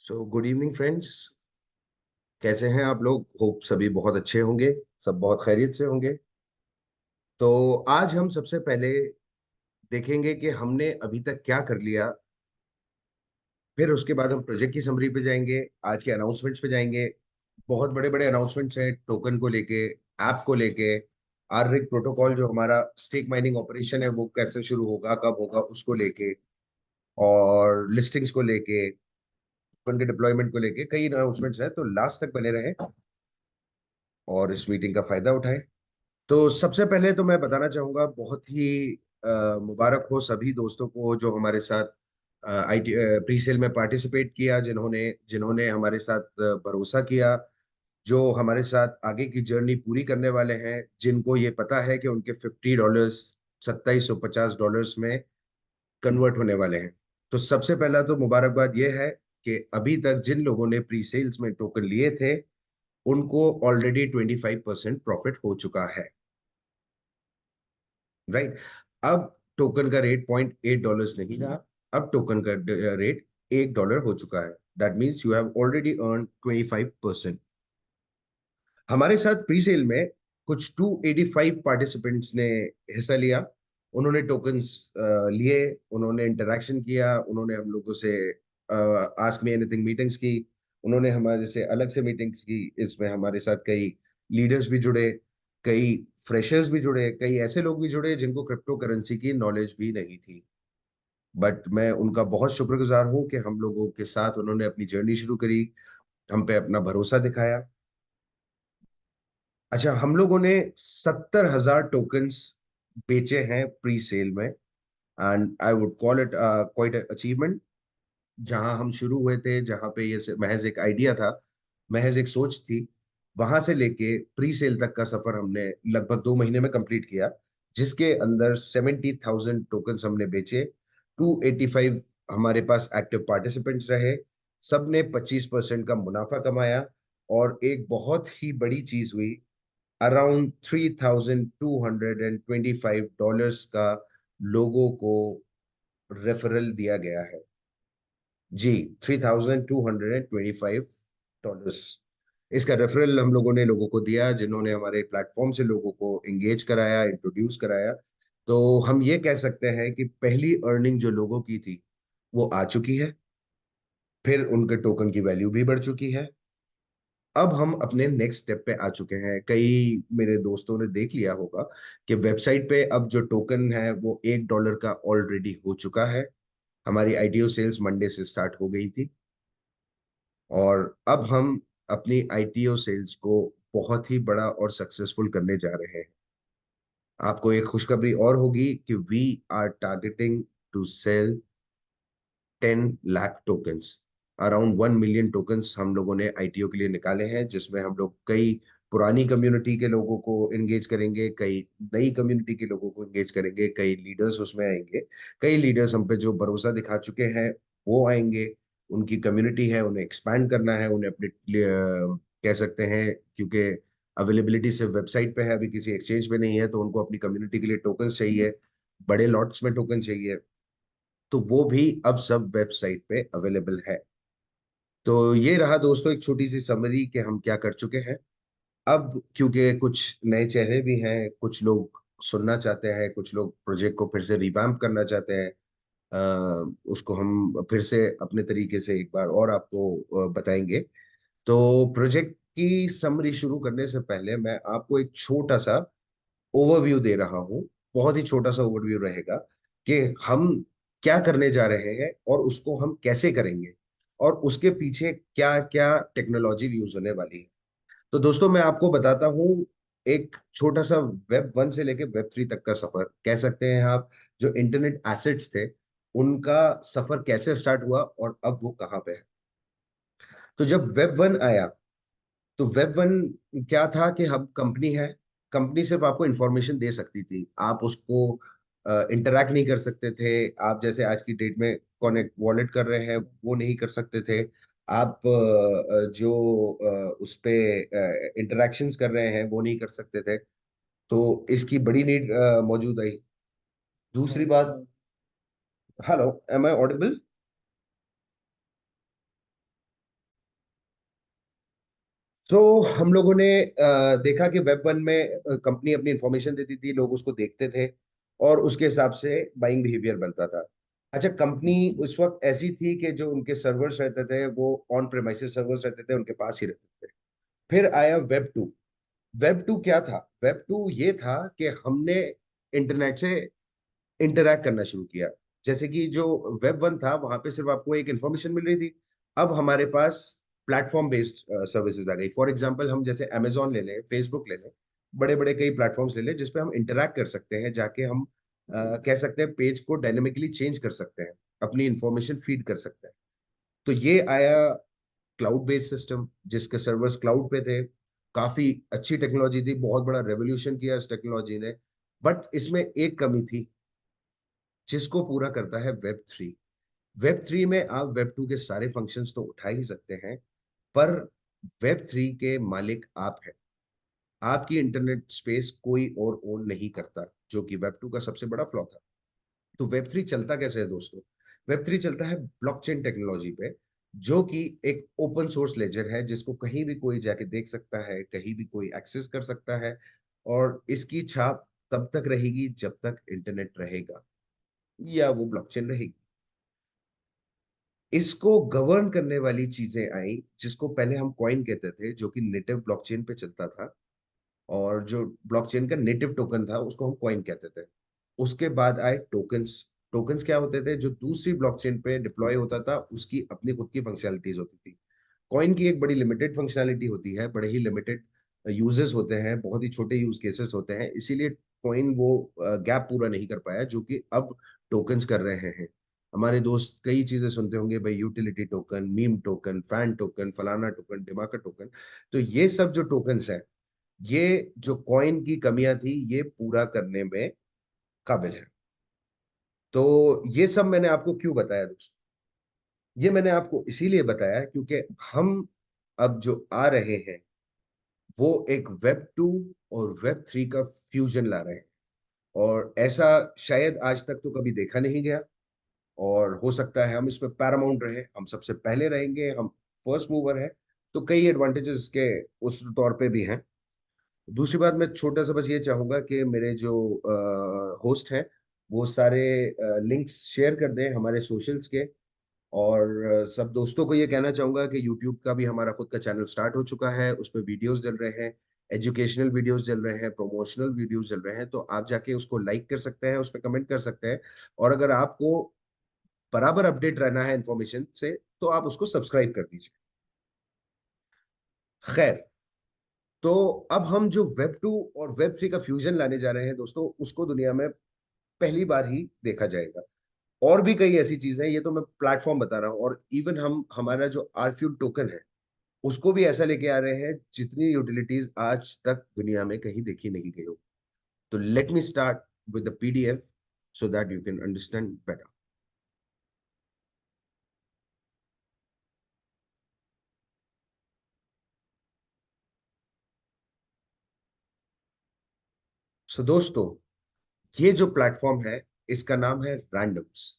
So good evening friends. कैसे हैं आप लोग? होप सभी बहुत अच्छे होंगे। सब बहुत खैरियत से होंगे। तो आज हम सबसे पहले देखेंगे कि हमने अभी तक क्या कर लिया। फिर उसके बाद हम प्रोजेक्ट की समरी पे जाएंगे, आज के अनाउंसमेंट्स पे जाएंगे। बहुत बड़े बड़े अनाउंसमेंट्स हैं टोकन को लेके, ऐप को लेके। आररिग प्रोटोकॉल जो हमारा स्टेक माइनिंग ऑपरेशन है वो कैसे शुरू होगा, कब होगा, उसको लेके। और लिस्टिंग्स को लेके, टोकन के डिप्लॉयमेंट को लेके कई अनाउंसमेंट्स हैं, तो लास्ट तक बने रहें और इस मीटिंग का फायदा उठाएं। तो सबसे पहले तो मैं बताना चाहूंगा, बहुत ही मुबारक हो सभी दोस्तों को जो हमारे साथ आईटी प्री सेल में पार्टिसिपेट किया, जिन्होंने जिन्होंने हमारे साथ भरोसा किया, जो हमारे साथ आगे की जर्नी पूरी करने वाले हैं, जिनको ये पता है कि उनके $50 $2750 में कन्वर्ट होने वाले हैं। तो सबसे पहला तो मुबारकबाद ये है कि अभी तक जिन लोगों ने प्री सेल्स में टोकन लिए थे उनको ऑलरेडी 25% प्रॉफिट हो चुका है। राइट। अब टोकन का रेट $0.8 नहीं रहा। अब टोकन का रेट $1 हो चुका है। That means you have already earn 25%। हमारे साथ प्री सेल में कुछ 285 पार्टिसिपेंट्स ने हिस्सा लिया। उन्होंने टोकन्स लिए, उन्होंने इंटरेक्शन किया, उन्होंने हम लोगों से आस्क मी एनीथिंग मीटिंग्स की, उन्होंने हमारे से अलग से मीटिंग्स की। इसमें हमारे साथ कई लीडर्स भी जुड़े, कई फ्रेशर्स भी जुड़े, कई ऐसे लोग भी जुड़े जिनको क्रिप्टो करेंसी की नॉलेज भी नहीं थी। बट मैं उनका बहुत शुक्रगुजार हूं कि हम लोगों के साथ उन्होंने अपनी जर्नी शुरू करी, हम पे अपना भरोसा दिखाया। अच्छा, हम लोगों ने 70,000 टोकन्स बेचे हैं प्री सेल में। And I would call it quite achievement. जहां हम शुरू हुए थे, जहां पे ये महज एक आइडिया था, महज एक सोच थी, वहां से लेके प्री सेल तक का सफर हमने लगभग 2 महीने में कंप्लीट किया, जिसके अंदर 70,000 टोकन्स हमने बेचे। 285 हमारे पास एक्टिव पार्टिसिपेंट्स रहे। सबने 25% का मुनाफा कमाया। और एक बहुत ही बड़ी चीज हुई, अराउंड $3,225 का लोगों को रेफरल दिया गया है। जी, $3,225। इसका रेफरल हम लोगों ने लोगों को दिया, जिन्होंने हमारे प्लेटफॉर्म से लोगों को एंगेज कराया, इंट्रोड्यूस कराया। तो हम ये कह सकते हैं कि पहली अर्निंग जो लोगों की थी वो आ चुकी है। फिर उनके टोकन की वैल्यू भी बढ़ चुकी है। अब हम अपने नेक्स्ट स्टेप पे आ चुके हैं। कई मेरे दोस्तों ने देख लिया होगा कि वेबसाइट पे अब जो टोकन है वो $1 का ऑलरेडी हो चुका है। हमारी आईटीओ सेल्स मंडे से स्टार्ट हो गई थी। और अब हम अपनी आईटीओ सेल्स को बहुत ही बड़ा और सक्सेसफुल करने जा रहे हैं। आपको एक खुशखबरी और होगी कि we are targeting to sell 10 lakh tokens. Around 1 million tokens हम लोगों ने आईटीओ के लिए निकाले हैं, जिसमें हम लोग कई पुरानी कम्युनिटी के लोगों को एंगेज करेंगे, कई नई कम्युनिटी के लोगों को एंगेज करेंगे, कई लीडर्स उसमें आएंगे। कई लीडर्स हम पे जो भरोसा दिखा चुके हैं वो आएंगे। उनकी कम्युनिटी है, उन्हें एक्सपैंड करना है, उन्हें अपने कह सकते हैं, क्योंकि अवेलेबिलिटी सिर्फ वेबसाइट पे है, अभी किसी एक्सचेंज पे नहीं है, तो उनको अपनी कम्युनिटी के लिए टोकन्स चाहिए, बड़े लॉट्स में टोकन चाहिए। तो वो भी अब सब वेबसाइट पे अवेलेबल है। तो ये रहा दोस्तों एक छोटी सी समरी कि हम क्या कर चुके हैं। अब क्योंकि कुछ नए चेहरे भी हैं, कुछ लोग सुनना चाहते हैं, कुछ लोग प्रोजेक्ट को फिर से रिवैम्प करना चाहते हैं, उसको हम फिर से अपने तरीके से एक बार और आपको बताएंगे। तो प्रोजेक्ट की समरी शुरू करने से पहले मैं आपको एक छोटा सा ओवरव्यू दे रहा हूँ। बहुत ही छोटा सा ओवरव्यू रहेगा कि हम क्या करने जा रहे हैं और उसको हम कैसे करेंगे, और उसके पीछे क्या क्या टेक्नोलॉजी यूज होने वाली है। तो दोस्तों मैं आपको बताता हूँ एक छोटा सा वेब 1 से लेके वेब 3 तक का सफर कह सकते हैं आप, जो इंटरनेट एसेट्स थे उनका सफर कैसे स्टार्ट हुआ और अब वो कहाँ पे है। तो जब वेब 1 आया, तो वेब 1 क्या था कि हम कंपनी है, कंपनी सिर्फ आपको इंफॉर्मेशन दे सकती थी, आप उसको इंटरैक्ट नहीं कर सकते थे। आप जैसे आज की डेट में कनेक्ट वॉलेट कर रहे हैं वो नहीं कर सकते थे। आप जो उस पे इंटरैक्शंस कर रहे हैं वो नहीं कर सकते थे। तो इसकी बड़ी नीड मौजूद आई। दूसरी बात, हेलो, एम आई ऑडिबल? तो हम लोगों ने देखा कि वेब वन में कंपनी अपनी इंफॉर्मेशन देती थी, लोग उसको देखते थे और उसके हिसाब से बाइंग बिहेवियर बनता था। अच्छा, कंपनी उस वक्त ऐसी थी कि जो उनके सर्वर्स रहते थे वो ऑन प्रेमाइसेस सर्वर्स रहते थे, उनके पास ही रहते थे। फिर आया वेब टू। वेब टू क्या था? वेब टू ये था कि हमने इंटरनेट से इंटरैक्ट करना शुरू किया। जैसे कि जो वेब वन था वहां पे सिर्फ आपको एक इंफॉर्मेशन मिल रही थी। अब हमारे पास प्लेटफॉर्म बेस्ड सर्विसेज आ गई। फॉर एग्जांपल हम जैसे अमेजोन ले लें, फेसबुक ले लें, बड़े बड़े कई प्लेटफॉर्म्स ले लें जिसपे हम इंटरैक्ट कर सकते हैं, जाके हम कह सकते हैं पेज को डायनेमिकली चेंज कर सकते हैं, अपनी इंफॉर्मेशन फीड कर सकते हैं। तो ये आया क्लाउड बेस्ड सिस्टम जिसके सर्वर्स क्लाउड पे थे। काफी अच्छी टेक्नोलॉजी थी, बहुत बड़ा रेवोल्यूशन किया इस टेक्नोलॉजी ने। बट इसमें एक कमी थी जिसको पूरा करता है वेब थ्री। वेब थ्री में आप वेब टू के सारे फंक्शंस तो उठा ही सकते हैं, पर वेब थ्री के मालिक आप हैं। आपकी इंटरनेट स्पेस कोई और ओन नहीं करता, जो कि वेब टू का सबसे बड़ा फ्लॉ था। तो वेब थ्री चलता कैसे है दोस्तों? वेब थ्री चलता है ब्लॉकचेन टेक्नोलॉजी पे, जो कि एक ओपन सोर्स लेजर है जिसको कहीं भी कोई जाके देख सकता है, कहीं भी कोई एक्सेस कर सकता है, और इसकी छाप तब तक रहेगी जब तक इंटरनेट रहेगा या वो ब्लॉकचेन रहेगी। इसको गवर्न करने वाली चीजें आई जिसको पहले हम कॉइन कहते थे, जो कि नेटिव ब्लॉकचेन पे चलता था। और जो ब्लॉकचेन का नेटिव टोकन था उसको हम कॉइन कहते थे। उसके बाद आए टोकन्स। टोकन्स क्या होते थे? जो दूसरी ब्लॉकचेन पे डिप्लॉय होता था उसकी अपनी खुद की फंक्शनैलिटीज होती थी। कॉइन की एक बड़ी लिमिटेड फंक्शनैलिटी होती है, बड़े ही लिमिटेड यूजेस होते हैं, बहुत ही छोटे यूज केसेस होते हैं, इसीलिए कॉइन वो गैप पूरा नहीं कर पाया जो कि अब टोकन्स कर रहे हैं। हमारे दोस्त कई चीजें सुनते होंगे भाई, utility token, meme token, fan token, फलाना टोकन, ढिमाका टोकन। तो ये सब जो टोकन्स है, ये जो कॉइन की कमियां थी ये पूरा करने में काबिल है। तो ये सब मैंने आपको क्यों बताया दोस्तों? ये मैंने आपको इसीलिए बताया क्योंकि हम अब जो आ रहे हैं वो एक वेब टू और वेब थ्री का फ्यूजन ला रहे हैं। और ऐसा शायद आज तक तो कभी देखा नहीं गया। और हो सकता है हम इसमें पैरामाउंट रहे, हम सबसे पहले रहेंगे, हम फर्स्ट मूवर है। तो कई एडवांटेजेस के उस तौर पे भी हैं। दूसरी बात, मैं छोटा सा बस ये चाहूंगा कि मेरे जो होस्ट हैं वो सारे लिंक्स शेयर कर दें हमारे सोशल्स के। और सब दोस्तों को ये कहना चाहूंगा कि यूट्यूब का भी हमारा खुद का चैनल स्टार्ट हो चुका है, उस पर वीडियोस डल रहे हैं, एजुकेशनल वीडियोस डल रहे हैं, प्रमोशनल वीडियोस डल रहे हैं। तो आप जाके उसको लाइक कर सकते हैं, उस पर कमेंट कर सकते हैं। और अगर आपको बराबर अपडेट रहना है इन्फॉर्मेशन से तो आप उसको सब्सक्राइब कर दीजिए। खैर, तो अब हम जो वेब टू और वेब थ्री का फ्यूजन लाने जा रहे हैं दोस्तों, उसको दुनिया में पहली बार ही देखा जाएगा। और भी कई ऐसी चीजें हैं, ये तो मैं प्लेटफॉर्म बता रहा हूँ। और इवन हम हमारा जो आरफ्यूल टोकन है उसको भी ऐसा लेके आ रहे हैं जितनी यूटिलिटीज आज तक दुनिया में कहीं देखी नहीं गई हो। तो let me start with the PDF so that you can understand better. So दोस्तों, ये जो प्लेटफॉर्म है इसका नाम है रैंडम्स।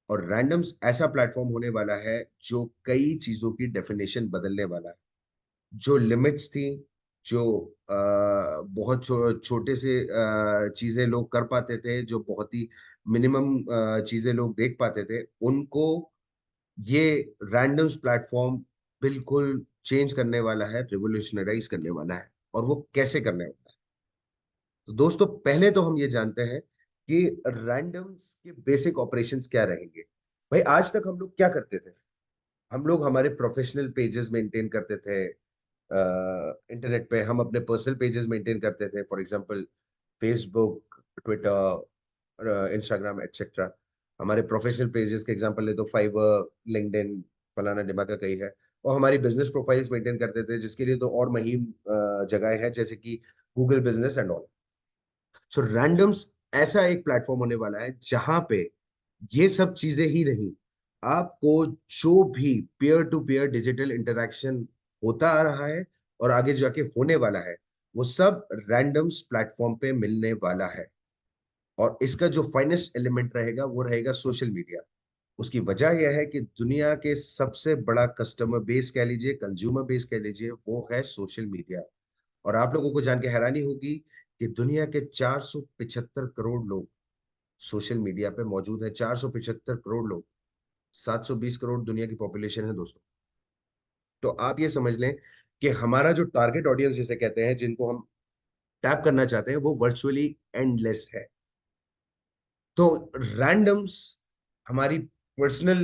और रैंडम्स ऐसा प्लेटफॉर्म होने वाला है जो कई चीजों की डेफिनेशन बदलने वाला है। जो लिमिट्स थी, जो बहुत छोटे से चीजें लोग कर पाते थे, जो बहुत ही मिनिमम चीजें लोग देख पाते थे, उनको ये रैंडम्स प्लेटफॉर्म बिल्कुल चेंज करने वाला है, रिवोल्यूशनराइज करने वाला है। और वो कैसे करने वाला है? तो दोस्तों, पहले तो हम ये जानते हैं कि रैंडम्स के बेसिक ऑपरेशंस क्या रहेंगे। भाई, आज तक हम लोग क्या करते थे? हम लोग हमारे प्रोफेशनल पेजेस मेंटेन करते थे। इंटरनेट पे हम अपने पर्सनल पेजेस मेंटेन करते थे, for example Facebook, Twitter, Instagram etcetera. हमारे प्रोफेशनल पेजेस के एग्जांपल ले तो फाइवर, लिंक्डइन, फलाना डिमाका कहीं है। और हमारी बिजनेस प्रोफाइल्स मेंटेन करते थे जिसके लिए तो और महीन जगह है, जैसे कि Google business and all. So randoms ऐसा एक प्लेटफॉर्म होने वाला है जहां पे ये सब चीजें ही नहीं, आपको जो भी pair to pair digital interaction होता आ रहा है और आगे जाके होने वाला है, वो सब रैंडम्स प्लेटफॉर्म पे मिलने वाला है। और इसका जो फाइनेस्ट एलिमेंट रहेगा वो रहेगा सोशल मीडिया। उसकी वजह यह है कि दुनिया के सबसे बड़ा कस्टमर बेस कह लीजिए, कंज्यूमर बेस कह लीजिए, वो है सोशल मीडिया। और आप लोगों को जान के हैरानी होगी कि दुनिया के 475 करोड़ लोग सोशल मीडिया पे मौजूद है। 475 करोड़ लोग, 720 करोड़ दुनिया की पॉपुलेशन है दोस्तों। तो आप ये समझ लें कि हमारा जो टारगेट ऑडियंस जिसे कहते हैं, जिनको हम टैप करना चाहते हैं, वो वर्चुअली एंडलेस है। तो रैंडम्स हमारी पर्सनल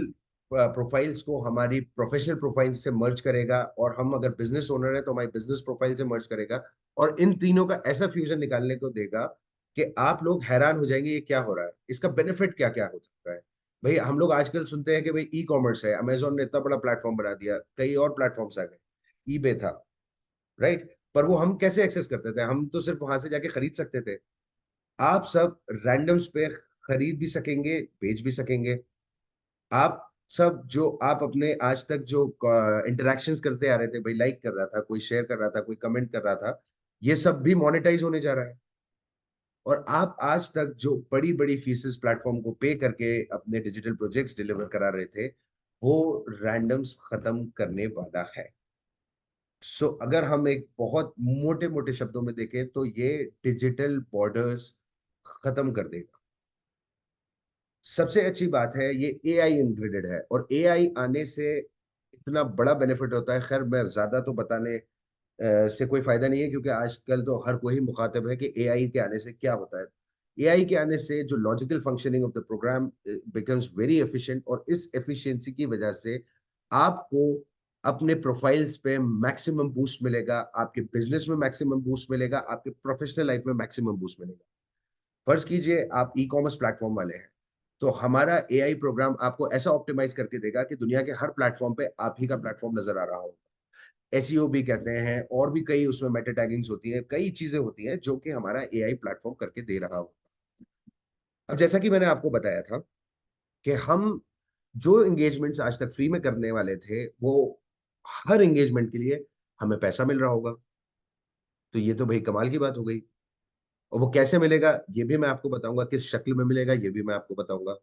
प्रोफाइल्स को हमारी प्रोफेशनल प्रोफाइल से मर्ज करेगा, और हम अगर बिजनेस ओनर है तो हमारी बिजनेस प्रोफाइल से मर्ज करेगा, और इन तीनों का ऐसा फ्यूजन निकालने को देगा कि आप लोग हैरान हो जाएंगे ये क्या हो रहा है, इसका बेनिफिट क्या क्या हो सकता है। भाई हम लोग आजकल सुनते हैं कि भाई ई कॉमर्स है, अमेजोन ने इतना बड़ा प्लेटफॉर्म बना दिया, कई और प्लेटफॉर्म्स आ गए, ईबे था, राइट। पर वो हम कैसे एक्सेस करते थे? हम तो सिर्फ वहां से जाके खरीद सकते थे। आप सब रैंडम्स पे खरीद भी सकेंगे, बेच भी सकेंगे। आप सब जो आप अपने आज तक जो इंटरेक्शंस करते आ रहे थे, भाई लाइक कर रहा था, कोई शेयर कर रहा था, कोई कमेंट कर रहा था, ये सब भी मोनेटाइज होने जा रहा है। और आप आज तक जो बड़ी बड़ी फीसेस प्लेटफॉर्म को पे करके अपने डिजिटल प्रोजेक्ट्स डिलीवर करा रहे थे, वो रैंडम्स खत्म करने वाला है। सो अगर हम एक बहुत मोटे मोटे शब्दों में देखें तो ये डिजिटल बॉर्डर्स खत्म कर देगा। सबसे अच्छी बात है, ये एआई इंक्लूडेड है, और एआई आने से इतना बड़ा बेनिफिट होता है। खैर मैं ज्यादा तो बताने से कोई फायदा नहीं है, क्योंकि आजकल तो हर कोई मुखातिब है कि एआई के आने से क्या होता है। एआई के आने से जो logical functioning of the program becomes very efficient, और इस एफिशिएंसी की वजह से आपको अपने प्रोफाइल्स पे मैक्सिमम बूस्ट मिलेगा, आपके बिजनेस में मैक्सिमम बूस्ट मिलेगा, आपके प्रोफेशनल लाइफ में मैक्सिमम बूस्ट मिलेगा। फर्ज कीजिए आप ई कॉमर्स प्लेटफॉर्म वाले हैं, तो हमारा एआई प्रोग्राम आपको ऐसा ऑप्टिमाइज करके देगा कि दुनिया के हर प्लेटफॉर्म पे आप ही का प्लेटफॉर्म नजर आ रहा हो। एसईओ भी कहते हैं, और भी कई उसमें मेटा टैगिंग्स होती है, कई चीजें होती हैं जो कि हमारा एआई प्लेटफॉर्म करके दे रहा हो। अब जैसा कि मैंने आपको बताया था कि हम जो एंगेजमेंट्स आज तक फ्री में करने वाले थे, वो हर एंगेजमेंट के लिए हमें पैसा मिल रहा होगा। तो ये तो भाई कमाल की बात हो गई। और वो कैसे मिलेगा ये भी मैं आपको बताऊंगा, किस शक्ल में मिलेगा ये भी मैं आपको बताऊंगा।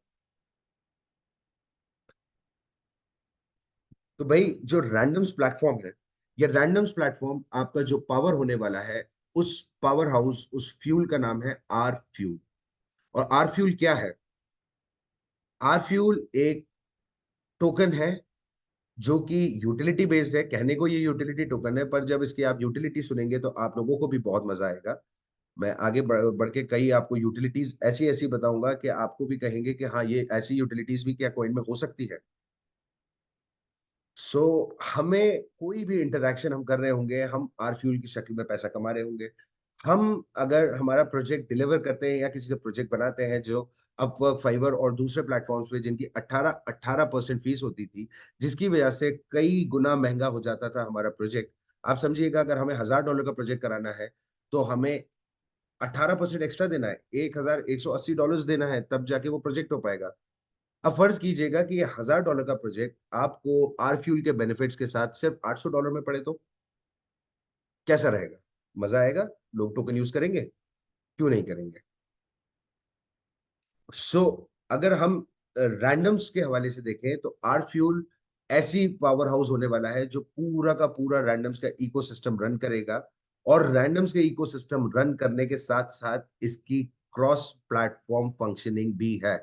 तो भाई जो रैंडम्स प्लेटफॉर्म है, ये रैंडम्स प्लेटफॉर्म आपका जो पावर होने वाला है, उस पावर हाउस, उस फ्यूल का नाम है आर फ्यूल। और आर फ्यूल क्या है? आर फ्यूल एक टोकन है जो कि यूटिलिटी बेस्ड है। कहने को ये यूटिलिटी टोकन है, पर जब इसकी आप यूटिलिटी सुनेंगे तो आप लोगों को भी बहुत मजा आएगा। मैं आगे बढ़ के कई आपको यूटिलिटीज ऐसी ऐसी बताऊंगा कि आपको भी कहेंगे कि हाँ, ये ऐसी यूटिलिटीज भी क्या कॉइन में हो सकती है। सो हमें कोई भी इंटरैक्शन हम कर रहे होंगे, हम आर फ्यूल की शक्ल में पैसा कमा रहे होंगे। हम अगर हमारा प्रोजेक्ट डिलीवर करते हैं या किसी से प्रोजेक्ट बनाते हैं, जो अपवर्क, फाइवर और दूसरे प्लेटफॉर्म्स पे, जिनकी 18% फीस होती थी, जिसकी वजह से कई गुना महंगा हो जाता था हमारा प्रोजेक्ट। आप समझिएगा, अगर हमें $1000 का प्रोजेक्ट कराना है, तो हमें 18% एक्स्ट्रा देना है, $1180 देना है, तब जाके वो प्रोजेक्ट हो पाएगा। अब फर्ज कीजिएगा कि ये $1000 का प्रोजेक्ट आपको आर फ्यूल के बेनिफिट्स के साथ सिर्फ $800 में पड़े, तो कैसा रहेगा? मजा आएगा? लोग टोकन यूज करेंगे? क्यों नहीं करेंगे? अगर हम रैंडम्स के हवाले से देखें, तो आर फ्यूल ऐसी पावर हाउस होने वाला है जो पूरा का पूरा रैंडम्स का इकोसिस्टम रन करेगा। और रैंडम्स के इकोसिस्टम रन करने के साथ साथ इसकी क्रॉस प्लेटफॉर्म फंक्शनिंग भी है।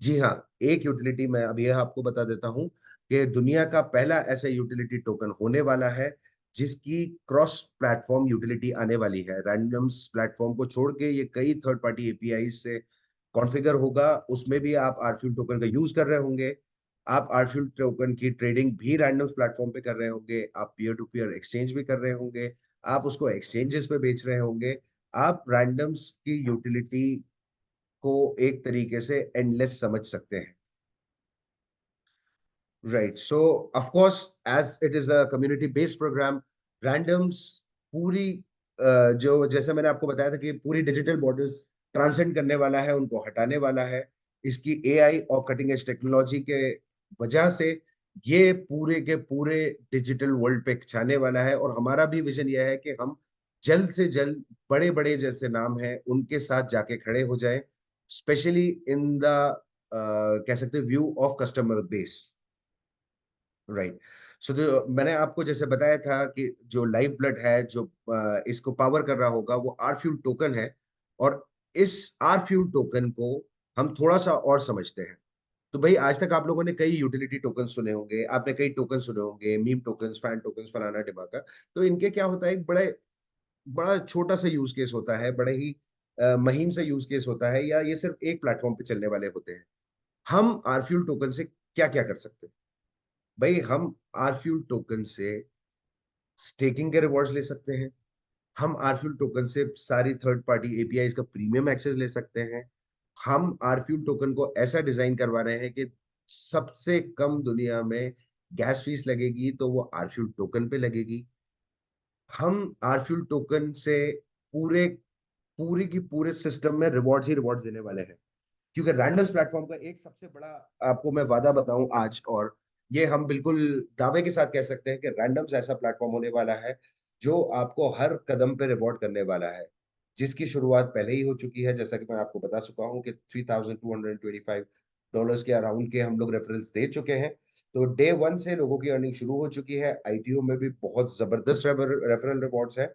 जी हाँ, एक यूटिलिटी मैं अब यह आपको बता देता हूं कि दुनिया का पहला ऐसा यूटिलिटी टोकन होने वाला है जिसकी क्रॉस प्लेटफॉर्म यूटिलिटी आने वाली है। रैंडम्स प्लेटफॉर्म को छोड़ के ये कई थर्ड पार्टी एपीआई से कॉन्फ़िगर होगा, उसमें भी आप आरफ्यूल टोकन का यूज कर रहे होंगे। आप आरफ्यूल टोकन की ट्रेडिंग भी रैंडम्स प्लेटफॉर्म पे कर रहे होंगे, आप पीयर टू पीयर एक्सचेंज भी कर रहे होंगे, आप उसको एक्सचेंजेस पे बेच रहे होंगे। आप रैंडम्स की यूटिलिटी को एक तरीके से एंडलेस समझ सकते हैं। Right, so of course as it is a community based program, Randoms पूरी जो जैसे मैंने आपको बताया था कि पूरी डिजिटल बॉर्डर्स ट्रांसेंड करने वाला है, उनको हटाने वाला है। इसकी एआई और कटिंग एज टेक्नोलॉजी के वजह से ये पूरे के पूरे डिजिटल वर्ल्ड पे छाने वाला है। और हमारा भी विजन यह है कि हम जल्द से जल्द बड़े बड़े जैसे नाम हैं उनके साथ जाके खड़े हो जाए, स्पेशली इन द कह सकते हैं view of customer base, right. So जो मैंने आपको जैसे बताया था कि जो लाइव ब्लड है, जो इसको पावर कर रहा होगा, वो आर फ्यूल टोकन है। और इस आर फ्यूल टोकन को हम थोड़ा सा और समझते हैं। तो भाई आज तक आप लोगों ने कई यूटिलिटी टोकन सुने होंगे, आपने कई टोकन सुने होंगे, मीम टोकन, फैन टोकन, फलाना ढिमाका। तो इनके क्या होता है, एक बड़े बड़ा छोटा सा यूज केस होता है, बड़े ही महीन सा यूज केस होता है, या ये सिर्फ एक प्लेटफॉर्म पे चलने वाले होते हैं। हम आरफ्यूल टोकन से क्या क्या कर सकते हैं? भाई हम आरफ्यूल टोकन से स्टेकिंग के रिवॉर्ड्स ले सकते हैं। हम आरफ्यूल टोकन से सारी थर्ड पार्टी एपीआईज का प्रीमियम एक्सेस ले सकते हैं। हम आरफ्यूल टोकन को ऐसा डिजाइन करवा रहे हैं कि सबसे कम दुनिया में गैस फीस लगेगी तो वो आरफ्यूल टोकन पे लगेगी। हम आरफ्यूल टोकन से पूरे पूरी की पूरे सिस्टम में रिवॉर्ड्स ही रिवॉर्ड्स देने वाले हैं। क्योंकि रैंडम्स प्लेटफॉर्म का एक सबसे बड़ा आपको मैं वादा बताऊं आज, और ये हम बिल्कुल दावे के साथ कह सकते हैं कि रैंडम्स ऐसा प्लेटफॉर्म होने वाला है जो आपको हर कदम पे रिवॉर्ड करने वाला है, जिसकी शुरुआत पहले ही हो चुकी है। जैसा कि मैं आपको बता चुका हूं कि $3,225 के अराउंड के हम लोग रेफरल्स दे चुके हैं। तो डे वन से लोगों की अर्निंग शुरू हो चुकी है। आईटीओ में भी बहुत जबरदस्त रेफरल रिवॉर्ड्स है।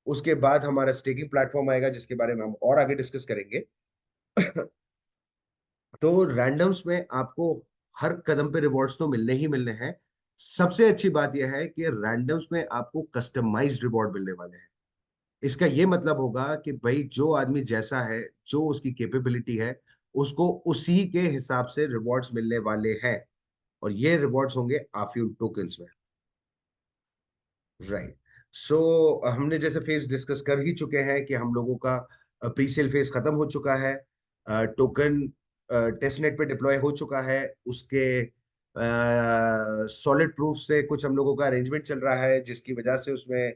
उसके बाद हमारा स्टेकिंग प्लेटफॉर्म आएगा, जिसके बारे में हम और आगे डिस्कस करेंगे। तो रैंडम्स में आपको हर कदम पे रिवॉर्ड्स तो मिलने ही मिलने हैं। सबसे अच्छी बात यह है कि रैंडम्स में आपको कस्टमाइज्ड रिवॉर्ड मिलने वाले हैं। इसका ये मतलब होगा कि भाई जो आदमी जैसा है, जो उसकी कैपेबिलिटी है, उसको उसी के हिसाब से रिवॉर्ड्स मिलने वाले हैं। और ये रिवॉर्ड्स होंगे आफ्यूल टोकन्स में, राइट। सो हमने जैसे फेज डिस्कस कर ही चुके हैं कि हम लोगों का प्री सेल फेज खत्म हो चुका है। टोकन टेस्ट नेट पे डिप्लॉय हो चुका है। उसके सॉलिड प्रूफ से कुछ हम लोगों का अरेंजमेंट चल रहा है, जिसकी वजह से उसमें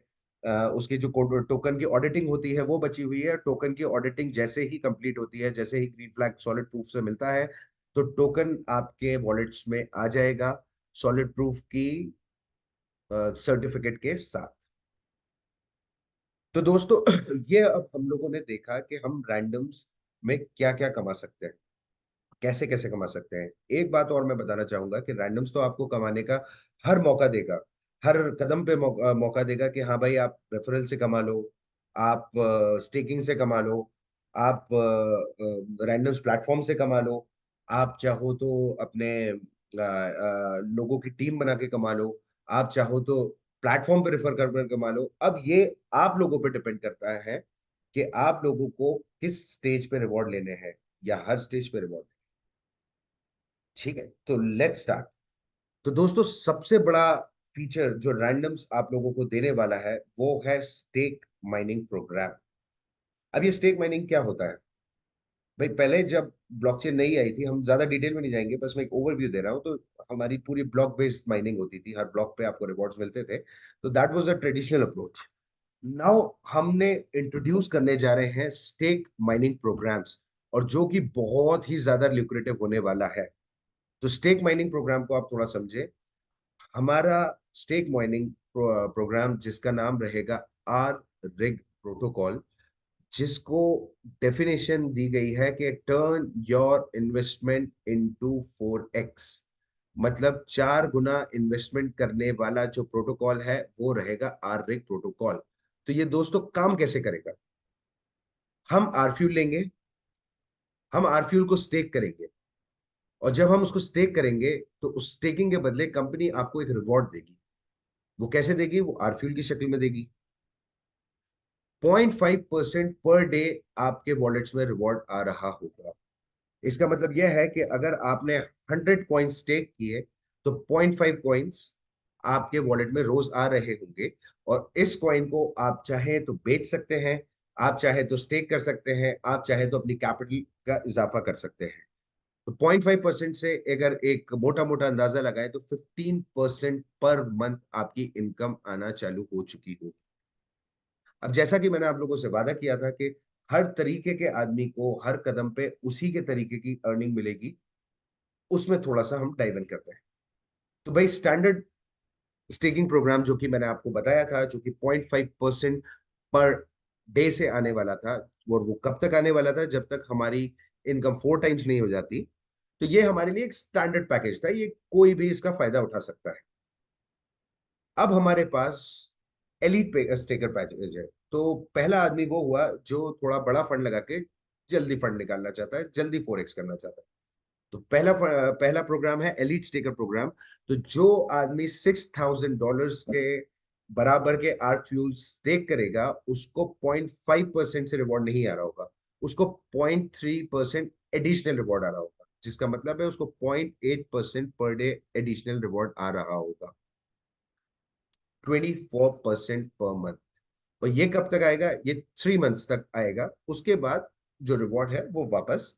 उसकी जो टोकन की ऑडिटिंग होती है वो बची हुई है। टोकन की ऑडिटिंग जैसे ही कंप्लीट होती है, जैसे ही ग्रीन फ्लैग सॉलिड प्रूफ से मिलता है, तो टोकन आपके वॉलेट्स में आ जाएगा सॉलिड प्रूफ की सर्टिफिकेट के साथ। तो दोस्तों ये अब हम लोगों ने देखा कि हम रैंडम्स में क्या क्या कमा सकते हैं, कैसे कैसे कमा सकते हैं। एक बात और मैं बताना चाहूंगा कि रैंडम्स तो आपको कमाने का हर मौका देगा, हर कदम पे मौका देगा कि हाँ भाई आप रेफरल से कमा लो, आप स्टेकिंग से कमा लो, आप रैंडम्स प्लेटफॉर्म से कमा लो, आप चाहो तो अपने लोगों की टीम बना के कमा लो, आप चाहो तो प्लेटफॉर्म पे रेफर कर कमा लो। अब ये आप लोगों पे डिपेंड करता है कि आप लोगों को किस स्टेज पे रिवॉर्ड लेने हैं, या हर स्टेज पे रिवॉर्ड। ठीक है, तो लेट्स स्टार्ट। तो दोस्तों सबसे बड़ा फीचर जो रैंडम्स आप लोगों को देने वाला है वो है स्टेक माइनिंग प्रोग्राम। अब ये स्टेक माइनिंग क्या होता है? भाई पहले जब ब्लॉकचेन नहीं आई थी, हम ज्यादा डिटेल में नहीं जाएंगे, बस मैं एक ओवरव्यू दे रहा हूँ। तो हमारी पूरी ब्लॉक बेस्ड माइनिंग होती थी, हर ब्लॉक पे आपको रिवॉर्ड्स मिलते थे। तो that was a traditional approach. Now हमने इंट्रोड्यूस करने जा रहे हैं स्टेक माइनिंग प्रोग्राम्स, और जो कि बहुत ही ज्यादा ल्यूक्रेटिव होने वाला है। तो स्टेक माइनिंग प्रोग्राम को आप थोड़ा समझे। हमारा स्टेक माइनिंग प्रोग्राम जिसका नाम रहेगा आर रिग प्रोटोकॉल, जिसको डेफिनेशन दी गई है कि turn your investment into 4x, मतलब 4 गुना इन्वेस्टमेंट करने वाला जो प्रोटोकॉल है वो रहेगा आर रिग प्रोटोकॉल। तो ये दोस्तों काम कैसे करेगा? हम आरफ्यूल लेंगे, हम आरफ्यूल को स्टेक करेंगे, और जब हम उसको स्टेक करेंगे तो उस स्टेकिंग के बदले कंपनी आपको एक रिवॉर्ड देगी। वो कैसे देगी? वो आरफ्यूल की शक्ल में देगी। 0.5% पर डे आपके वॉलेट्स में रिवॉर्ड आ रहा होगा। इसका मतलब यह है कि अगर आपने 100 कॉइन्स स्टेक किए, तो 0.5 कॉइन्स आपके वॉलेट में रोज आ रहे होंगे। और इस कॉइन को आप चाहे तो बेच सकते हैं, आप चाहे तो स्टेक कर सकते हैं, आप चाहे तो अपनी कैपिटल का इजाफा कर सकते हैं। तो 0.5% से अगर एक मोटा मोटा अंदाजा लगाए तो 15% पर मंथ आपकी इनकम आना चालू हो चुकी होगी। अब जैसा कि मैंने आप लोगों से वादा किया था कि हर तरीके के आदमी को हर कदम पे उसी के तरीके की अर्निंग मिलेगी, उसमें थोड़ा सा हम डाइव इन करते हैं। तो भाई स्टैंडर्ड स्टेकिंग प्रोग्राम जो कि मैंने आपको बताया था, जो कि 0.5% पर डे से आने वाला था, और वो कब तक आने वाला था? जब तक हमारी इनकम 4 टाइम्स नहीं हो जाती। तो ये हमारे लिए एक स्टैंडर्ड पैकेज था, ये कोई भी इसका फायदा उठा सकता है। अब हमारे पास एलिट स्टेकर पैकेज है। तो पहला आदमी वो हुआ जो थोड़ा बड़ा फंड लगा के जल्दी फंड निकालना चाहता है, जल्दी 4x करना चाहता है। तो पहला प्रोग्राम है एलिट स्टेकर प्रोग्राम। तो जो आदमी $6,000 के बराबर के आर्क फ्यूल स्टेक करेगा, उसको 0.5% से रिवॉर्ड नहीं आ रहा होगा, उसको 0.3% एडिशनल रिवॉर्ड आ रहा होगा, जिसका मतलब है उसको 0.8% पर डे एडिशनल रिवॉर्ड आ रहा होगा, 24% पर मंथ। और ये कब तक आएगा? ये 3 मंथ्स तक आएगा। उसके बाद जो रिवॉर्ड है वो वापस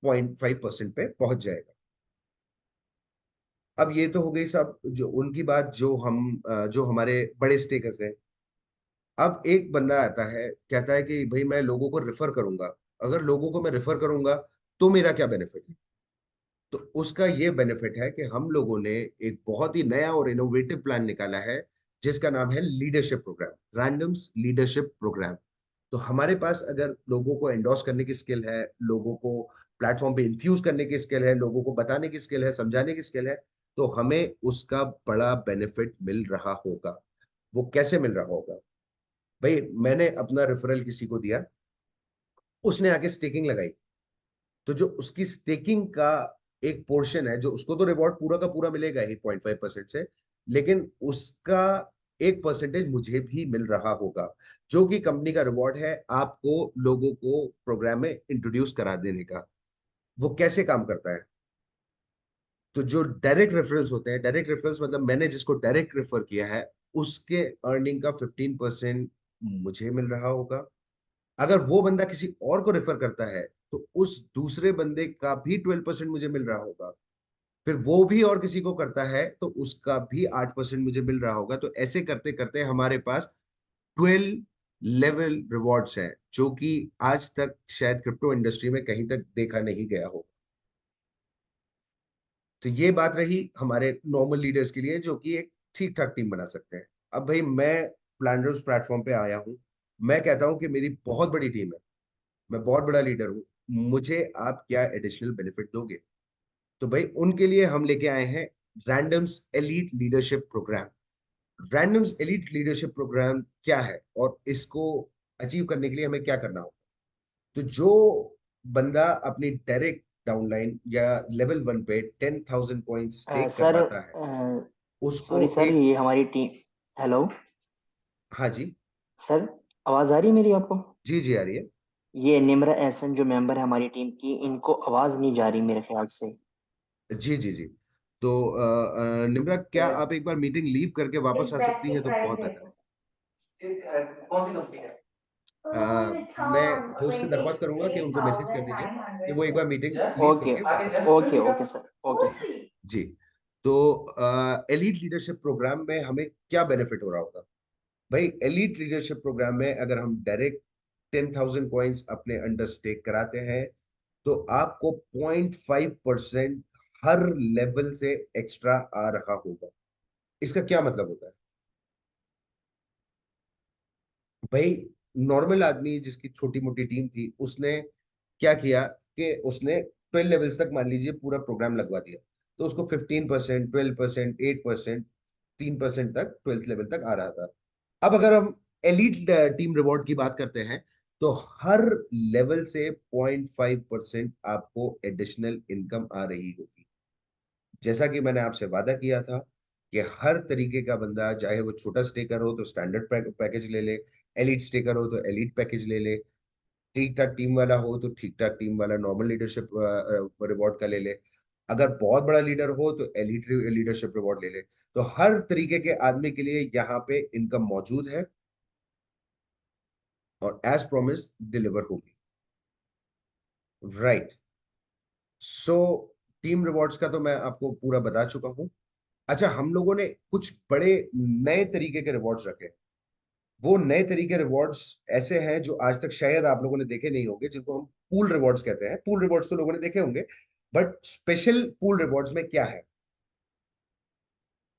0.5% पे पहुंच जाएगा। अब ये तो हो गई सब जो उनकी बात, जो हमारे बड़े स्टेकर्स हैं। अब एक बंदा आता है, कहता है कि भाई मैं लोगों को रेफर करूंगा, अगर लोगों को मैं रेफर करूंगा तो मेरा क्या बेनिफिट है? तो उसका ये बेनिफिट है कि हम लोगों ने एक बहुत ही नया और इनोवेटिव प्लान निकाला है, जिसका नाम है leadership program, Randoms leadership program. तो हमारे पास अगर लोगों को एंडोर्स करने की स्किल है, लोगों को प्लेटफॉर्म पे इन्फ्यूज करने की स्किल है, लोगों को बताने की स्किल है, समझाने की स्किल है, तो हमें उसका बड़ा बेनिफिट मिल रहा होगा। वो कैसे मिल रहा होगा? भाई मैंने अपना रेफरल किसी को दिया, उसने आके स्टेकिंग लगाई, तो जो उसकी स्टेकिंग का एक पोर्शन है, जो उसको तो रिवॉर्ड पूरा का पूरा मिलेगा ही 0.5% से, लेकिन उसका एक परसेंटेज मुझे भी मिल रहा होगा, जो कि कंपनी का रिवॉर्ड है आपको लोगों को प्रोग्राम में इंट्रोड्यूस करा देने का। वो कैसे काम करता है? तो जो डायरेक्ट रेफरल्स होते हैं, डायरेक्ट रेफरल्स मतलब मैंने जिसको डायरेक्ट रेफर किया है, उसके अर्निंग का 15% मुझे मिल रहा होगा। अगर वो बंदा किसी और को रेफर करता है, तो उस दूसरे बंदे का भी 12% मुझे मिल रहा होगा। फिर वो भी और किसी को करता है तो उसका भी 8% मुझे मिल रहा होगा। तो ऐसे करते करते हमारे पास 12 लेवल रिवॉर्ड्स हैं, जो कि आज तक शायद क्रिप्टो इंडस्ट्री में कहीं तक देखा नहीं गया हो। तो ये बात रही हमारे नॉर्मल लीडर्स के लिए, जो कि एक ठीक ठाक टीम बना सकते हैं। अब भाई मैं प्लानर्स प्लेटफॉर्म पे आया हूँ, मैं कहता हूँ कि मेरी बहुत बड़ी टीम है, मैं बहुत बड़ा लीडर हूँ, मुझे आप क्या एडिशनल बेनिफिट दोगे? तो भाई उनके लिए हम लेके आए हैं Randoms elite leadership program. Randoms elite leadership program क्या है और इसको अचीव करने के लिए हमें क्या करना होगा? तो जो बंदा अपनी डायरेक्ट डाउनलाइन या लेवल 1 पे 10,000 पॉइंट टेक कर सर, पाता है, उसको सॉरी सर, एक। ये हमारी टीम। हेलो हाँ जी। सर, आवाज़ आ रही है मेरी आपको? जी जी आ रही है। ये निम्रा एहसन जो मेंबर है हमारी टीम की, इनको आवाज़ नहीं जा रही मेरे ख्याल से। जी जी जी। तो निम्रा, क्या आप एक बार मीटिंग लीव करके वापस आ सकती हैं तो बहुत बेहतर। कौन सी कंपनी है? मैं होस्ट से दरख्वास्त करूंगा कि उनको मैसेज कर दीजिए कि वो एक बार मीटिंग लीव ओके, करके वापस आ okay, okay sir, okay sir. जाए। जी। तो एलीट लीडरशिप प्रोग्राम में हमें क्या बेनिफिट हो रहा होगा? भाई एलीट लीडरशिप प्रोग्राम में अगर हम डायरेक्ट 10,000 पॉइंट्स अपने अंडर स्टेक कराते हैं, तो आपको 0.5% हर लेवल से एक्स्ट्रा आ रहा होगा। इसका क्या मतलब होता है? भाई नॉर्मल आदमी जिसकी छोटी मोटी टीम थी, उसने क्या किया कि उसने 12 लेवल्स तक मान लीजिए पूरा प्रोग्राम लगवा दिया, तो उसको 15%, 12%, 8%, 3% तक 12th लेवल तक आ रहा था। अब अगर हम एलीट टीम रिवॉर्ड की बात करते हैं, तो हर लेवल से 0.5% आपको एडिशनल इनकम आ रही होगी। जैसा कि मैंने आपसे वादा किया था कि हर तरीके का बंदा, चाहे वो छोटा स्टेकर हो तो स्टैंडर्ड पैकेज ले ले, एलीट स्टेकर हो तो एलीट पैकेज ले ले, ठीक ठाक टीम वाला हो तो ठीक ठाक टीम वाला नॉर्मल लीडरशिप रिवॉर्ड का ले ले, अगर बहुत बड़ा लीडर हो तो एलीट लीडरशिप रिवॉर्ड ले ले। तो हर तरीके के आदमी के लिए यहाँ पे इनकम मौजूद है और एज प्रॉमिस डिलीवर होगी। राइट। सो टीम रिवॉर्ड्स का तो मैं आपको पूरा बता चुका हूँ। अच्छा, हम लोगों ने कुछ बड़े नए तरीके के रिवॉर्ड्स रखे। वो नए तरीके रिवॉर्ड्स ऐसे हैं जो आज तक शायद आप लोगों ने देखे नहीं होंगे, जिनको हम पूल रिवॉर्ड्स कहते हैं। पूल रिवॉर्ड्स तो लोगों ने देखे होंगे, बट स्पेशल पूल रिवॉर्ड्स में क्या है?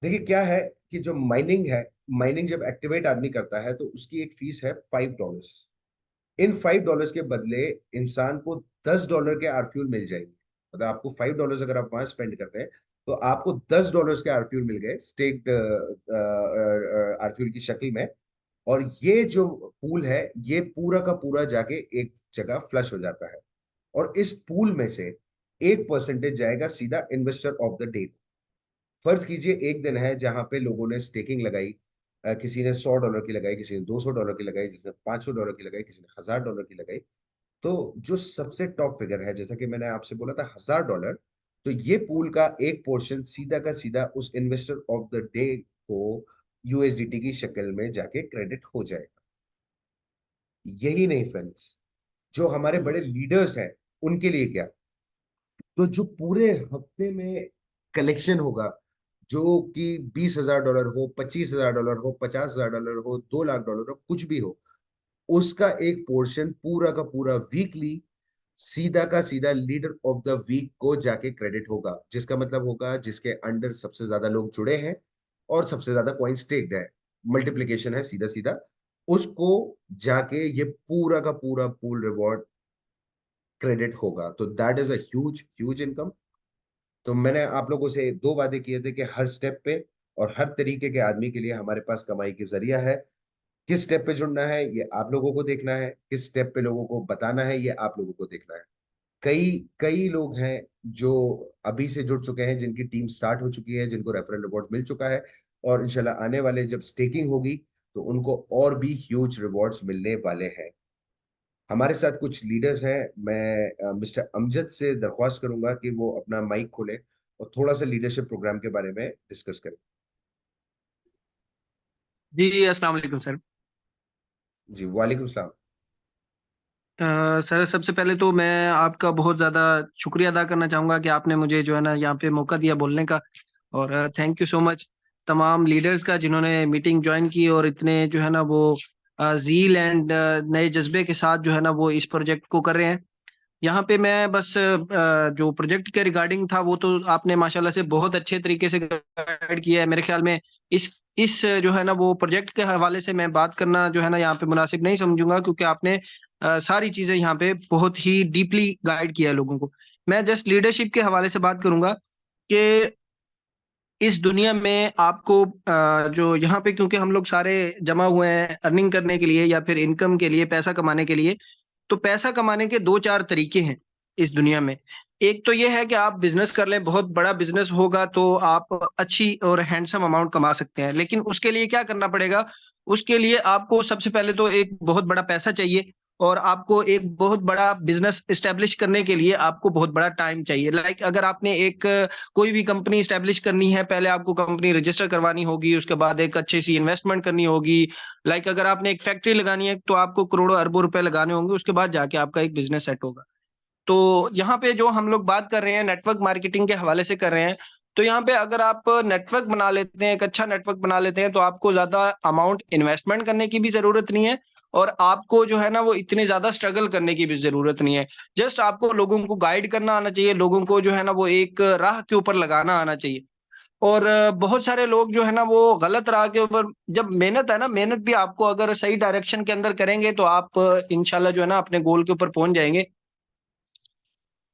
देखिए क्या है कि जो माइनिंग है, माइनिंग जब एक्टिवेट आदमी करता है तो उसकी एक फीस है $5। इन $5 के बदले इंसान को $10 के आरफ्यूल मिल जाएंगे। मतलब आपको $5 अगर आप वहां स्पेंड करते हैं तो आपको $10 के आरफ्यूल मिल गए, स्टेक्ड आरफ्यूल की शक्ल में। और ये जो पूल है, ये पूरा का पूरा जाके एक जगह फ्लश हो जाता है। और इस पूल में से 1% जाएगा सीधा इन्वेस्टर ऑफ द डे। फर्ज कीजिए एक दिन है जहां पे लोगों ने स्टेकिंग लगाई, किसी ने $100 की लगाई, किसी ने $200 की लगाई, किसी ने $500 की लगाई, किसी ने $1000 की लगाई। तो जो सबसे टॉप फिगर है, जैसा कि मैंने आपसे बोला था $1000, तो ये पूल का एक पोर्शन सीधा का सीधा उस इन्वेस्टर ऑफ द डे को यूएसडीटी की शक्ल में जाके क्रेडिट हो जाएगा। यही नहीं फ्रेंड्स, जो हमारे बड़े लीडर्स हैं उनके लिए क्या, तो जो पूरे हफ्ते में कलेक्शन होगा, जो कि $20,000 हो, $25,000 हो, $50,000 हो, $2 लाख हो, कुछ भी हो, उसका एक पोर्शन पूरा का पूरा वीकली सीधा का सीधा लीडर ऑफ द वीक को जाके क्रेडिट होगा। जिसका मतलब होगा जिसके अंडर सबसे ज्यादा लोग जुड़े हैं और सबसे ज्यादा कॉइन स्टेक्ड है, मल्टीप्लीकेशन है सीधा सीधा, उसको जाके ये पूरा का पूरा पूल रिवॉर्ड क्रेडिट होगा। तो that is a huge huge income. तो मैंने आप लोगों से दो वादे किए थे कि हर स्टेप पे और हर तरीके के आदमी के लिए हमारे पास कमाई की जरिया है। किस स्टेप पे जुड़ना है ये आप लोगों को देखना है, किस स्टेप पे लोगों को बताना है ये आप लोगों को देखना है। कई कई लोग हैं जो अभी से जुड़ चुके हैं, जिनकी टीम स्टार्ट हो चुकी है, जिनको रेफरल रिवॉर्ड मिल चुका है। और इंशाल्लाह आने वाले जब स्टेकिंग होगी तो उनको और भी ह्यूज रिवॉर्ड्स मिलने वाले हैं। हमारे साथ कुछ लीडर्स हैं, मैं मिस्टर अमजद से दरख्वास्त करूंगा कि वो अपना माइक खोले और थोड़ा सा लीडरशिप प्रोग्राम के बारे में डिस्कस करें। जी, अस्सलाम वालेकुम सर। जी वालेकुम सलाम। सर, सबसे पहले तो मैं आपका बहुत ज़्यादा शुक्रिया अदा करना चाहूँगा कि आपने मुझे जो है ना यहाँ पे मौका दिया बोलने का। और थैंक यू सो मच तमाम लीडर्स का जिन्होंने मीटिंग जॉइन की और इतने जो है ना वो ज़ील एंड नए जज़्बे के साथ जो है ना वो इस प्रोजेक्ट को कर रहे हैं। यहाँ पे मैं बस जो प्रोजेक्ट के रिगार्डिंग था वो तो आपने माशाल्लाह से बहुत अच्छे तरीके से गाइड किया है। मेरे ख्याल में इस जो है ना वो प्रोजेक्ट के हवाले से मैं बात करना जो है ना यहाँ पे मुनासिब नहीं समझूँगा, क्योंकि आपने सारी चीज़ें यहाँ पे बहुत ही डीपली गाइड किया है लोगों को। मैं जस्ट लीडरशिप के हवाले से बात करूँगा कि इस दुनिया में आपको जो यहाँ पे क्योंकि हम लोग सारे जमा हुए हैं अर्निंग करने के लिए या फिर इनकम के लिए, पैसा कमाने के लिए। तो पैसा कमाने के 2-4 तरीके हैं इस दुनिया में। एक तो ये है कि आप बिज़नेस कर लें, बहुत बड़ा बिज़नेस होगा तो आप अच्छी और हैंडसम अमाउंट कमा सकते हैं। लेकिन उसके लिए क्या करना पड़ेगा? उसके लिए आपको सबसे पहले तो एक बहुत बड़ा पैसा चाहिए और आपको एक बहुत बड़ा बिज़नेस एस्टेब्लिश करने के लिए आपको बहुत बड़ा टाइम चाहिए। लाइक अगर आपने एक कोई भी कंपनी एस्टेब्लिश करनी है, पहले आपको कंपनी रजिस्टर करवानी होगी, उसके बाद एक अच्छी-सी इन्वेस्टमेंट करनी होगी। लाइक अगर आपने एक फैक्ट्री लगानी है, तो आपको करोड़ों अरबों रुपए लगाने होंगे, उसके बाद जाके आपका एक बिज़नेस सेट होगा। तो यहाँ पे जो हम लोग बात कर रहे हैं नेटवर्क मार्केटिंग के हवाले से कर रहे हैं, तो यहाँ पे अगर आप नेटवर्क बना लेते हैं, एक अच्छा नेटवर्क बना लेते हैं, तो आपको ज़्यादा अमाउंट इन्वेस्टमेंट करने की भी ज़रूरत नहीं है और आपको जो है ना वो इतनी ज़्यादा स्ट्रगल करने की भी ज़रूरत नहीं है। जस्ट आपको लोगों को गाइड करना आना चाहिए, लोगों को जो है ना वो एक राह के ऊपर लगाना आना चाहिए। और बहुत सारे लोग जो है ना वो गलत राह के ऊपर जब मेहनत है ना, मेहनत भी आपको अगर सही डायरेक्शन के अंदर करेंगे तो आप इंशाल्लाह जो है ना अपने गोल के ऊपर पहुँच जाएँगे।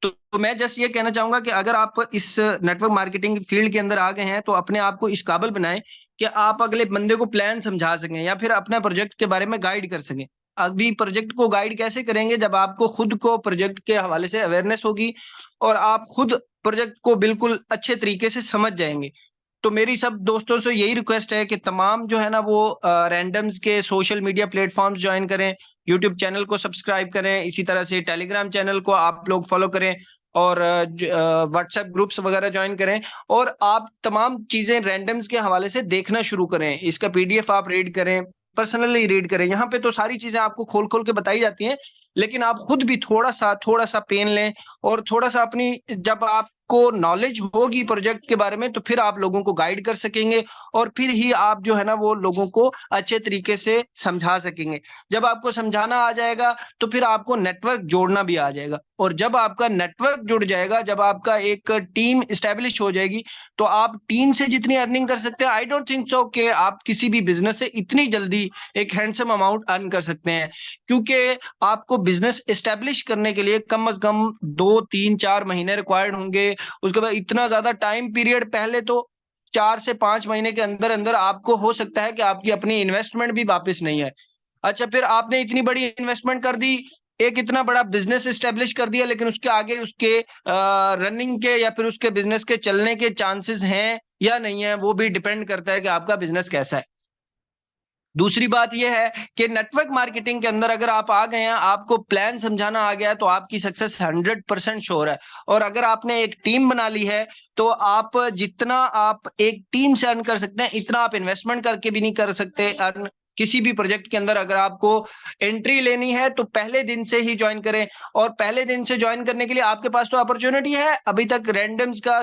तो मैं जस्ट ये कहना चाहूँगा कि अगर आप इस नेटवर्क मार्केटिंग फील्ड के अंदर आ गए हैं, तो अपने आप को इस काबिल बनाएँ कि आप अगले बंदे को प्लान समझा सकें या फिर अपना प्रोजेक्ट के बारे में गाइड कर सकें। अभी प्रोजेक्ट को गाइड कैसे करेंगे जब आपको खुद को प्रोजेक्ट के हवाले से अवेयरनेस होगी और आप खुद प्रोजेक्ट को बिल्कुल अच्छे तरीके से समझ जाएँगे। तो मेरी सब दोस्तों से यही रिक्वेस्ट है कि तमाम जो है ना वो रैंडम्स के सोशल मीडिया प्लेटफ़ॉर्म्स जॉइन करें, यूट्यूब चैनल को सब्सक्राइब करें, इसी तरह से टेलीग्राम चैनल को आप लोग फ़ॉलो करें और व्हाट्सएप ग्रुप्स वगैरह जॉइन करें और आप तमाम चीज़ें रैंडम्स के हवाले से देखना शुरू करें। इसका पीडीएफ आप रीड करें, पर्सनली रीड करें। यहाँ पे तो सारी चीज़ें आपको खोल-खोल के बताई जाती हैं, लेकिन आप खुद भी थोड़ा-सा पेन लें और थोड़ा-सा अपनी जब आपको नॉलेज होगी प्रोजेक्ट के बारे में, तो फिर आप लोगों को गाइड कर सकेंगे और फिर ही आप जो है ना वो लोगों को अच्छे तरीके से समझा सकेंगे। जब आपको समझाना आ जाएगा, तो फिर आपको नेटवर्क जोड़ना भी आ जाएगा और जब आपका नेटवर्क जुड़ जाएगा, जब आपका एक टीम एस्टेब्लिश हो जाएगी, तो आप टीम से जितनी अर्निंग कर सकते हैं, आई डोंट थिंक सो कि आप किसी भी बिज़नेस से इतनी जल्दी एक हैंडसम अमाउंट अर्न कर सकते हैं। क्योंकि आपको बिजनेस एस्टेब्लिश करने के लिए कम से कम 2-3-4 महीने रिक्वायर्ड होंगे। उसके बाद इतना ज़्यादा टाइम पीरियड, पहले तो 4 से 5 महीने के अंदर-अंदर आपको हो सकता है कि आपकी अपनी इन्वेस्टमेंट भी वापस नहीं आए। अच्छा, फिर आपने इतनी बड़ी इन्वेस्टमेंट कर दी, एक इतना बड़ा बिज़नेस एस्टेब्लिश कर दिया, लेकिन उसके आगे उसके रनिंग के या फिर उसके बिज़नेस के चलने के चांसेस हैं या नहीं है, वो भी डिपेंड करता है कि आपका बिज़नेस कैसा है। दूसरी बात ये है कि नेटवर्क मार्केटिंग के अंदर अगर आप आ गए हैं, आपको प्लान समझाना आ गया है, तो आपकी सक्सेस 100% श्योर है। और अगर आपने एक टीम बना ली है, तो आप जितना आप एक टीम से अर्न कर सकते हैं, इतना आप इन्वेस्टमेंट करके भी नहीं कर सकते अर्न। किसी भी प्रोजेक्ट के अंदर अगर आपको एंट्री लेनी है, तो पहले दिन से ही जॉइन करें। और पहले दिन से जॉइन करने के लिए आपके पास तो अपॉर्चुनिटी है, अभी तक रैंडम्स का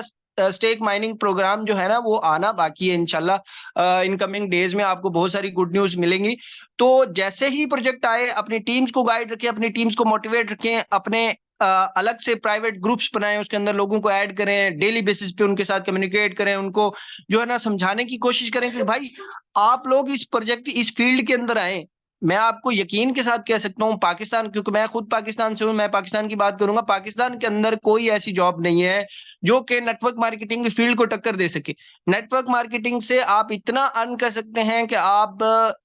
स्टेक माइनिंग प्रोग्राम जो है ना, वो आना बाकी है इंशाल्लाह। इनकमिंग डेज में आपको बहुत सारी गुड न्यूज़ मिलेंगी। तो जैसे ही प्रोजेक्ट आए, अपनी टीम्स को गाइड रखें, अपनी टीम्स को मोटिवेट रखें, अपने अलग से प्राइवेट ग्रुप्स बनाएँ, उसके अंदर लोगों को ऐड करें, डेली बेसिस पे उनके साथ कम्युनिकेट करें, उनको जो है ना समझाने की कोशिश करें कि भाई आप लोग इस प्रोजेक्ट, इस फील्ड के अंदर आएँ। मैं आपको यकीन के साथ कह सकता हूँ, पाकिस्तान, क्योंकि मैं खुद पाकिस्तान से हूँ, मैं पाकिस्तान की बात करूँगा, पाकिस्तान के अंदर कोई ऐसी जॉब नहीं है जो कि नेटवर्क मार्केटिंग की फील्ड को टक्कर दे सके। नेटवर्क मार्केटिंग से आप इतना अर्न कर सकते हैं कि आप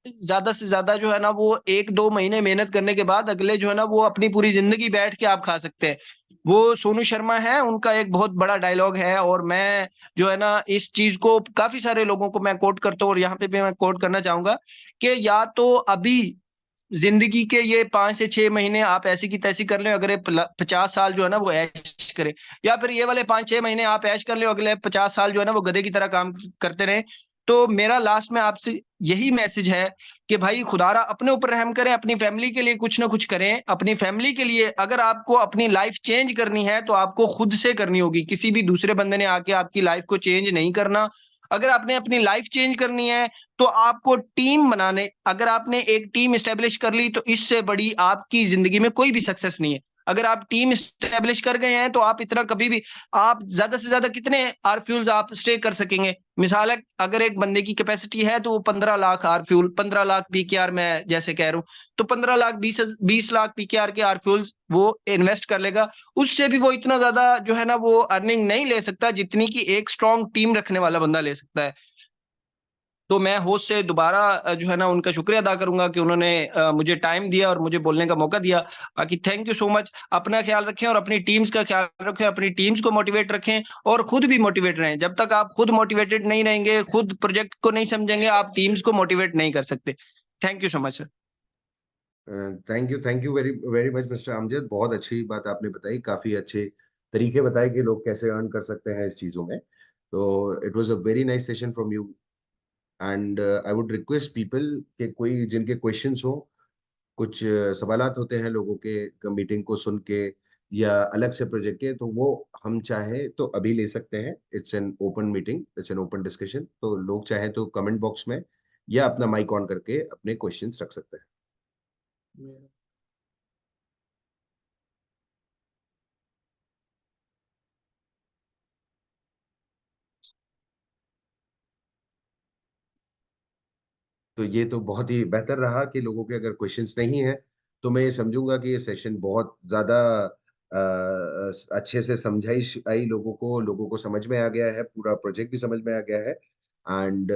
ज़्यादा से ज़्यादा जो है ना, वो 1-2 महीने मेहनत करने के बाद अगले जो है ना, वो अपनी पूरी ज़िंदगी बैठ के आप खा सकते हैं। वो सोनू शर्मा हैं, उनका एक बहुत बड़ा डायलॉग है, और मैं जो है ना, इस चीज़ को काफ़ी सारे लोगों को मैं कोट करता हूँ, और यहाँ पे भी मैं कोट करना चाहूँगा कि या तो अभी ज़िंदगी के ये 5 से 6 महीने आप ऐसी की तैसी कर लें, अगर ये 50 साल जो है ना, वो ऐश करें, या फिर ये वाले 5-6 महीने आप ऐश कर लें, अगले 50 साल जो है ना, वो गधे की तरह काम करते रहें। तो मेरा लास्ट में आपसे यही मैसेज है कि भाई खुदारा अपने ऊपर रहम करें, अपनी फैमिली के लिए कुछ ना कुछ करें। अपनी फैमिली के लिए अगर आपको अपनी लाइफ चेंज करनी है, तो आपको खुद से करनी होगी। किसी भी दूसरे बंदे ने आके आपकी लाइफ को चेंज नहीं करना। अगर आपने अपनी लाइफ चेंज करनी है, तो आपको टीम बनाने, अगर आपने एक टीम एस्टेब्लिश कर ली, तो इससे बड़ी आपकी ज़िंदगी में कोई भी सक्सेस नहीं है। अगर आप टीम एस्टेब्लिश कर गए हैं, तो आप इतना कभी भी, आप ज़्यादा से ज़्यादा कितने आरफ्यूल्स आप स्टे कर सकेंगे? मिसाल है, अगर एक बंदे की कैपेसिटी है, तो वो 15 लाख आरफ्यूल, 15 लाख पीकेआर मैं जैसे कह रहा हूँ, तो 15 लाख 20 लाख पीकेआर के आरफ्यूल्स वो इन्वेस्ट कर लेगा। उससे भी वो इतना ज़्यादा जो है ना, वो अर्निंग नहीं ले सकता, जितनी कि एक स्ट्रॉन्ग टीम रखने वाला बंदा ले सकता है। तो मैं होस्ट से दोबारा जो है ना, उनका शुक्रिया अदा करूँगा कि उन्होंने मुझे टाइम दिया और मुझे बोलने का मौका दिया। बाकी थैंक यू सो मच। अपना ख़्याल रखें और अपनी टीम्स का ख़्याल रखें, अपनी टीम्स को मोटिवेट रखें और खुद भी मोटिवेट रहें। जब तक आप खुद मोटिवेटेड नहीं रहेंगे, खुद प्रोजेक्ट को नहीं समझेंगे, आप टीम्स को मोटिवेट नहीं कर सकते। Thank you so much sir. Thank you very very much mister Amjad. बहुत अच्छी बात आपने बताई, काफी अच्छे तरीके बताए कि लोग कैसे अर्न कर सकते हैं इस चीजों में। तो it was a very nice session from you, and I would request people कि कोई जिनके क्वेश्चंस हो, कुछ सवालात होते हैं लोगों के मीटिंग को सुन के या अलग से प्रोजेक्ट के, तो वो हम चाहे तो अभी ले सकते हैं। It's an open meeting, it's an open discussion, तो लोग चाहे तो कमेंट बॉक्स में या अपना माइक ऑन करके अपने क्वेश्चंस रख सकते हैं। तो ये तो बहुत ही बेहतर रहा कि लोगों के अगर क्वेश्चंस नहीं है, तो मैं ये समझूंगा कि ये सेशन बहुत ज़्यादा अच्छे से समझाइश आई लोगों को समझ में आ गया है, पूरा प्रोजेक्ट भी समझ में आ गया है। एंड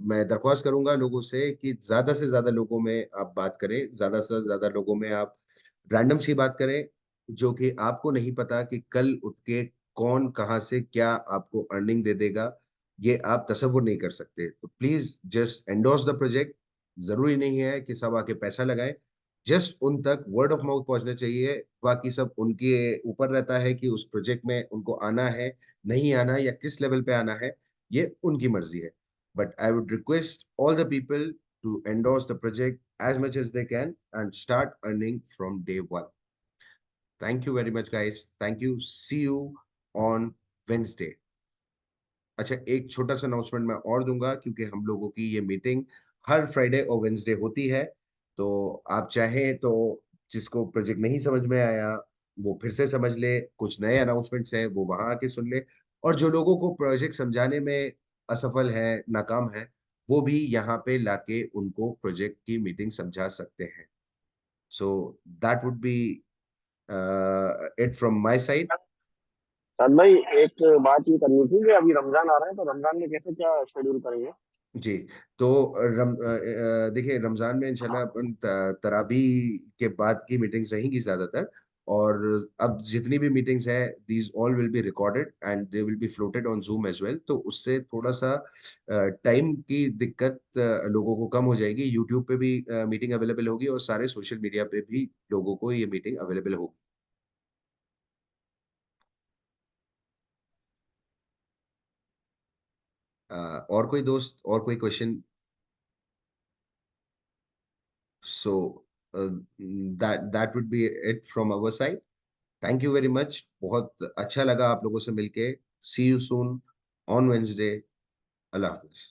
मैं दरख्वास्त करूंगा लोगों से कि ज़्यादा से ज़्यादा लोगों में आप बात करें, ज़्यादा से ज़्यादा लोगों में आप रैंडम सी बात करें, जो कि आपको नहीं पता कि कल उठ के कौन कहाँ से क्या आपको अर्निंग दे देगा, ये आप तसव्वुर नहीं कर सकते। तो please just endorse the project. जरूरी नहीं है कि सब आके पैसा लगाएं, जस्ट उन तक वर्ड ऑफ माउथ पहुंचना चाहिए। बाकी सब उनके ऊपर रहता है कि उस प्रोजेक्ट में उनको आना है, नहीं आना, या किस लेवल पे आना है, ये उनकी मर्जी है। But I would request all the people to endorse the project as much as they can and start earning from day one. Thank you very much, guys. Thank you. See you on Wednesday. अच्छा, एक छोटा सा announcement मैं और दूंगा, क्योंकि हम लोगों की ये मीटिंग हर फ्राइडे और वेंसडे होती है। तो आप चाहें तो जिसको प्रोजेक्ट नहीं समझ में आया, वो फिर से समझ ले, कुछ नए अनाउंसमेंट्स हैं वो वहां आके सुन ले, और जो लोगों को प्रोजेक्ट समझाने में असफल है, नाकाम है, वो भी यहाँ पे लाके उनको प्रोजेक्ट की मीटिंग समझा सकते हैं। So that would be it from my side. शाद भाई, एक बात ये करनी थी कि अभी रमजान आ रहा है, तो रमजान में कैसे क्या शेड्यूल करेंगे? जी। तो देखिए, रमजान में इंशाल्लाह अपन तरावी के बाद की मीटिंग्स रहेंगी ज्यादातर। और अब जितनी भी मीटिंग्स है, these all will be recorded and they will be floated on Zoom as well. तो उससे थोड़ा सा टाइम की दिक्कत लोगों को कम हो जाएगी। यूट्यूब पे भी मीटिंग अवेलेबल होगी और सारे सोशल मीडिया पे भी लोगों को ये मीटिंग अवेलेबल होगी। और कोई दोस्त, और कोई question? So that would be it from our side. Thank you very much. बहुत अच्छा लगा आप लोगों से मिलके। See you soon on Wednesday. अल्लाह हाफिज।